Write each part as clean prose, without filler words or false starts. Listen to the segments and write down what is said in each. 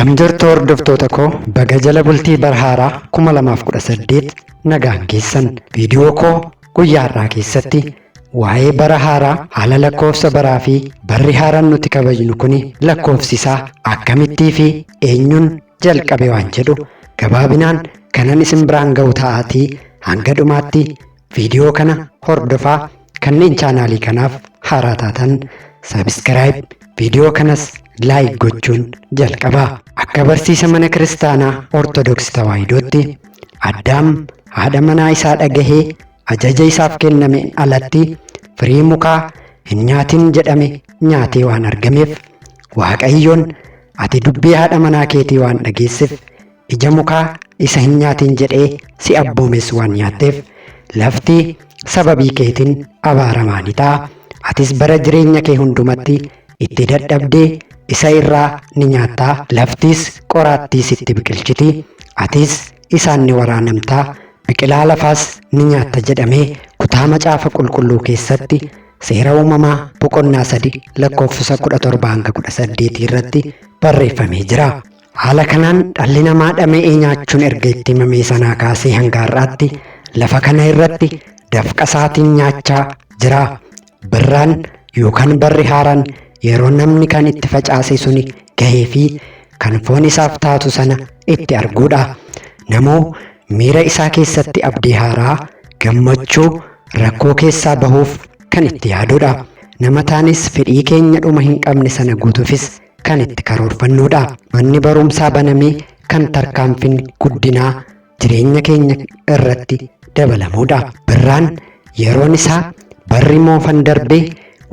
Akkam jirtu hordoftoota koo baga jala bultii bara haaraa 2018 nagaan geessan. Viidiyoo koo guyyaa har'aa keessatti waa'ee bara haaraa haala lakkoofsa baraa fi barri haaraan nuti kabajnu kuni lakkoofsi isaa akkamittii fi eenyuun jalqabe waan jedhu gabaabinaan kanan isin biraan ga'u ta'aatii hanga dhumaatti viidiyoo kana hordofaa. Kanneen chaanaalii kanaaf haaraa taatan sabiskiraayib, viidiyoo kanas laayik gochuun jalqabaa. Akka barsiisa mana kiristaanaa Ortodoksii Tawaahidootti Addaam haadha manaa isaa dhagahee ajaja isaaf kenname alatti firii mukaa hin nyaatin jedhame nyaatee waan argameef Waaqayyoon ati dubbii haadha manaa keetii waan dhageesseef ija mukaa isa hin nyaatin jedhee si abboomes waan nyaatteef lafti sababii keetiin abaaramaa ni ta'a. Atis bara jireenya kee hundumatti itti dadhabdee isa irraa ni nyaattaa. Laftis qoraattii sitti biqilchiti. Atis isaan ni waraanamtaa. Biqilaa lafaas ni nyaatta jedhamee kutaa macaafa qulqulluu keessatti seera uumamaa boqonnaa 3 lakkoofsa 17-18 irratti barreeffamee jira. Haala kanaan dhalli namaa dhama'ee nyaachuun erga itti himamee sanaa kaasee hanga har'aatti lafa kana irratti dafqa isaatiin nyaachaa jira. Birraan yookaan barri haaraan yeroo namni kan itti facaase suni gahee fi kan foon isaaf taatu sana itti arguudha. Namoo miira isaa keessatti abdii haaraa, gammachuu, rakkoo keessaa bahuuf kan itti yaaduudha. Nama taanis fedhii keenya dhuma hin qabne sana guutuufis kan itti karoorfannuudha. Manni barumsaa banamee kan tarkaanfiin guddinaa jireenya keenya irratti dabalamuudha. Birraan yeroon isaa barri moofan darbee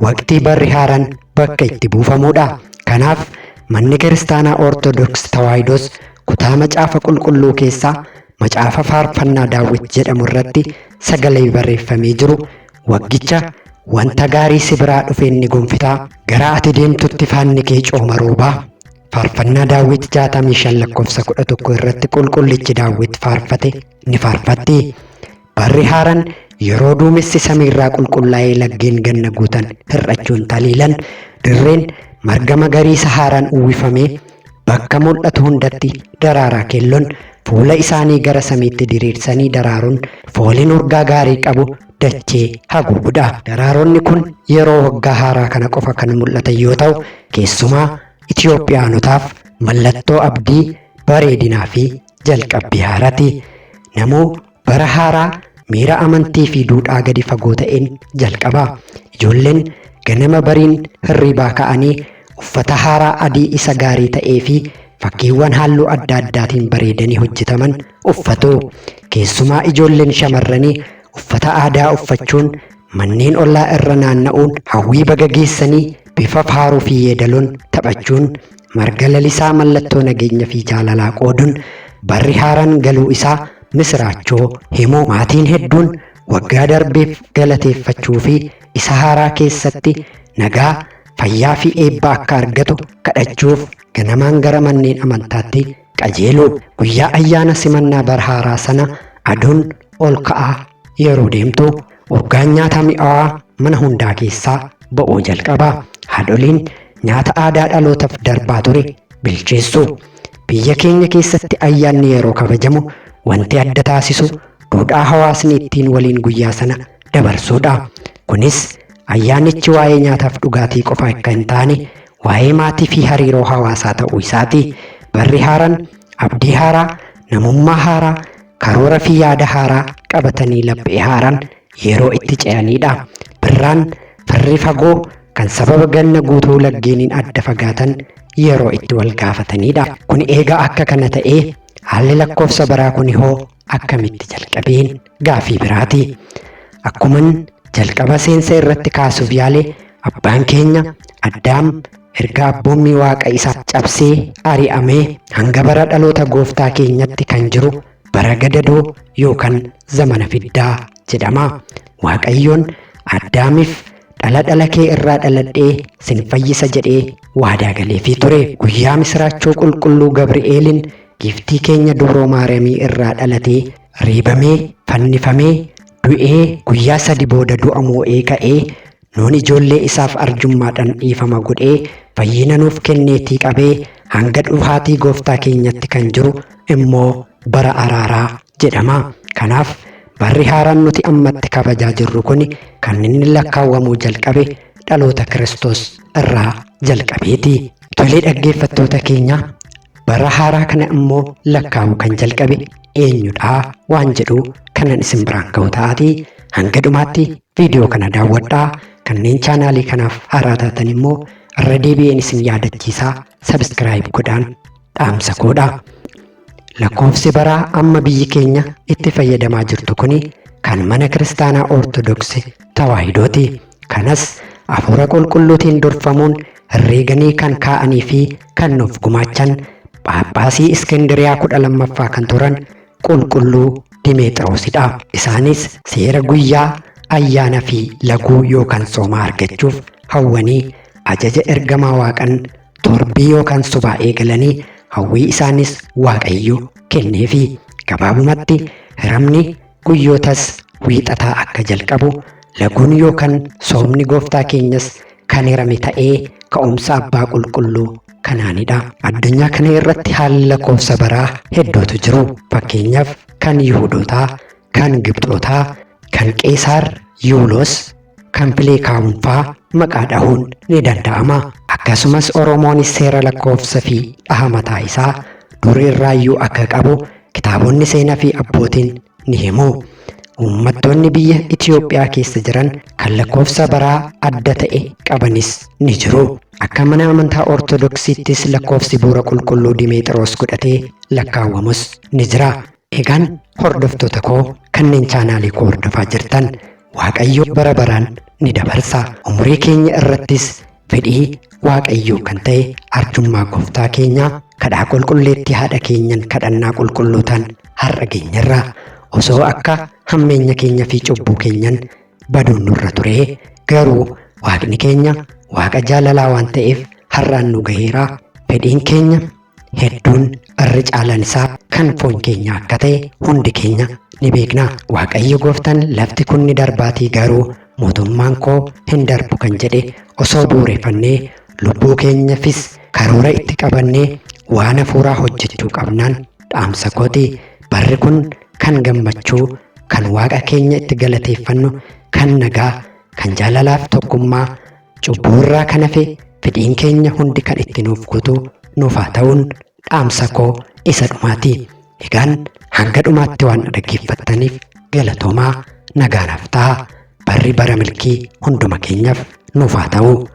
waqtii barri haaraan bakka itti buufamuudha. Kanaaf manni kiristaanaa Ortodoksii Tawaahidoos kutaa macaafa qulqulluu keessaa macaafa faarfannaa Daawit jedhamu irratti sagalee barreeffamee jiru waggicha wanta gaarii si biraa dhufe ni gonfitaa gara ati deemtutti faanni kee cooma roobaa. Faarfannaa Daawit 65 lakkoofsa 11 irratti qulqullichi Daawit faarfate ni faarfatti. Barri haaraan yeroo duumessi samiirraa qulqullaa'ee laggeen ganna guutan hir'achuun taliilan dirreen marga magariisa haaraan uwwifamee bakka mul'atu hundatti daraaraa keelloon fuula isaanii gara samiitti diriirsanii daraaruun fooliin urgaa gaarii qabu dachee haguugudha. Daraaronni kun yeroo waggaa haaraa kana qofa kan mul'atan yoo ta'u keessumaa Itiyoophiyaanotaaf mallattoo abdii, bareedinaa fi jalqabbii haaraati. Namoo bara haaraa miira amantii fi duudhaa gadi fagoo ta'een jalqaba. Ijoolleen ganama bariin hirribaa ka'anii uffata haaraa adii isa gaarii ta'ee fi fakkiiwwan halluu adda addaatiin bareedanii hojjetaman uffatu. Keessumaa ijoolleen shamarranii uffata aadaa uffachuun manneen ollaa irra naanna'uun hawwii baga geessanii bifa faaruu fi yeedaloon taphachuun marga lalisaa mallattoo nageenya fi jaalalaa qooduun barri haaraan galuu isaa misraachoo himuu. Maatiin hedduun waggaa darbeef galateeffachuu fi isa haaraa keessatti nagaa, fayyaa fi eebba akka argatu kadhachuuf ganamaan gara manneen amantaatti qajeelu. Guyyaa ayyaana simannaa bara haaraa sana aduun ol ka'aa yeroo deemtu urgaan nyaata mi'aawaa mana hundaa keessaa ba'uu jalqaba. Haadholiin nyaata aadaa dhalootaaf darbaa ture bilcheessu. Biyya keenya keessatti ayyaanni yeroo kabajamu wanti adda taasisu duudhaa hawaasni ittiin waliin guyyaa sana dabarsuudha. Kunis ayyaanichi waa'ee nyaataaf dhugaatii qofa akka hin taane waa'ee maatii fi hariiroo hawaasaa ta'uu isaati. Barri haaraan abdii haaraa, namummaa haaraa, karoora fi yaada haaraa qabatanii laphee haaraan yeroo itti ce'aniidha. Birraan firri fagoo kan sababa ganna guutuu laggeeniin adda fagaatan yeroo itti wal gaafataniidha. Kun eegaa akka kana ta'ee haalli lakkoofsa baraa kun hoo akkamitti jalqabeen gaafii biraati. Akkuman jalqaba seensa irratti kaasuuf yaale abbaan keenya Addaam erga abboommii waaqa isaa cabsee ari'amee hanga bara dhaloota gooftaa keenyatti kan jiru bara gadadoo yookaan zamana fiddaa jedhama. Waaqayyoon Addaamiif dhala kee irraa dhaladhee sin fayyisa jedhee waadaa galeefii ture. Guyyaa misraachoo qulqulluu Gabri'eeliin giftii keenya dubroo Maariyaamii irraa dhalatee reebamee fannifamee du'ee guyyaa 3 booda du'a moo'ee ka'ee nuun ijoollee isaaf arjummaadhaan dhiifama godhee fayyina nuuf kenneetii qabee hanga dhufaatii gooftaa keenyatti kan jiru immoo bara araaraa jedhama. Kanaaf barri haaraan nuti ammatti kabajaa jirru kun kan inni lakkaawwamuu jalqabe dhaloota Kiristoos irraa jalqabeeti. Tolee dhaggeeffattoota keenya, bara haaraa kana immoo lakkaa'uu kan jalqabe eenyudha waan jedhu kanan isin biraan ga'u ta'aatii hanga dhumaatti viidiyoo kana daawwadhaa. Kanneen chaanaalii kanaaf haaraa taatan immoo irra deebi'een isin yaadachiisaa sabiskiraayib godhaan dhaamsa godhaa. Lakkoofsi baraa amma biyyi keenya itti fayyadamaa jirtu kun kan mana kiristaanaa Ortodoksii Tawaahidooti. Kanas Hafuura Qulqulluutiin durfamuun herreeganii kan kaa'anii fi kan nuuf gumaachan Phaaphaasii Iskindiriyaa 12ffaa kan turan Qulqulluu Dimeexiroosidha. Isaanis seera guyyaa ayyaana fi laguu yookaan soomaa argachuuf hawwanii ajaja ergamaa Waaqan torbii yookaan subaa eegalanii hawwii isaanis Waaqayyo kenneefi. Gabaabumatti hiramni guyyootas wiixataa akka jalqabu, laguun yookaan soomni gooftaa keenyas kan hirame ta'ee ka'umsa abbaa qulqulluu kanaanidha. Addunyaa kana irratti haalli lakkoofsa baraa hedduutu jiru. Fakkeenyaaf kan Yihuudootaa, kan Gibxootaa, kan Qeesaar Yuulos, kan Fileekaawunfaa maqaa dhahuun ni danda'ama. Akkasumas Oromoonis seera lakkoofsa fi dhaha mataa isaa durii irraayyuu akka qabu kitaabonni seenaa fi abbootiin ni himu. Uummattoonni biyya Itiyoophiyaa keessa jiran kan lakkoofsa baraa adda ta'e qabanis ni jiru. Akka mana amantaa Ortodoksiittis lakkoofsi bu'uura qulqulluu Dimeexiroos godhatee lakkaawwamus ni jira. Egaan hordoftoota koo kanneen chaanaalii koo hordofaa jirtan, Waaqayyo bara baraan ni dabarsa. Umurii keenya irrattis fedhii Waaqayyoo kan ta'e arjummaa gooftaa keenyaa kadhaa qulqulleetti haadha keenyan kadhannaa qulqulluutaan har'a geenyerra. Osoo akka hammeenya keenya fi cubbuu keenyan baduun nurra ture, garuu Waaqni keenya Waaqa jaalalaa waan ta'eef har'aan nu gaheera. Fedhiin keenya hedduun irri caalan isaa kan foon keenya akka ta'e hundi keenya ni beekna. Waaqayyo gooftaan lafti kun ni darbaatii garuu mootummaan koo hin darbu kan jedhe osoo bu'uureffannee lubbuu keenyaafis karoora itti qabannee waan hafuuraa hojjechuu qabnaan dhaamsa kooti. Barri kun kan gammachuu, kan Waaqa keenya itti galateeffannu, kan nagaa, kan jaalalaaf tokkummaa, cubbuu irraa kan hafe fedhiin keenya hundi kan itti nuuf guutu nuuf haa ta'uun dhaamsa koo isa dhumaati. Egaan hanga dhumaatti waan dhaggeeffattaniif galatoomaa. Nagaanaaf ta'a. Barri bara milkii hunduma keenyaaf nuuf haa ta'u.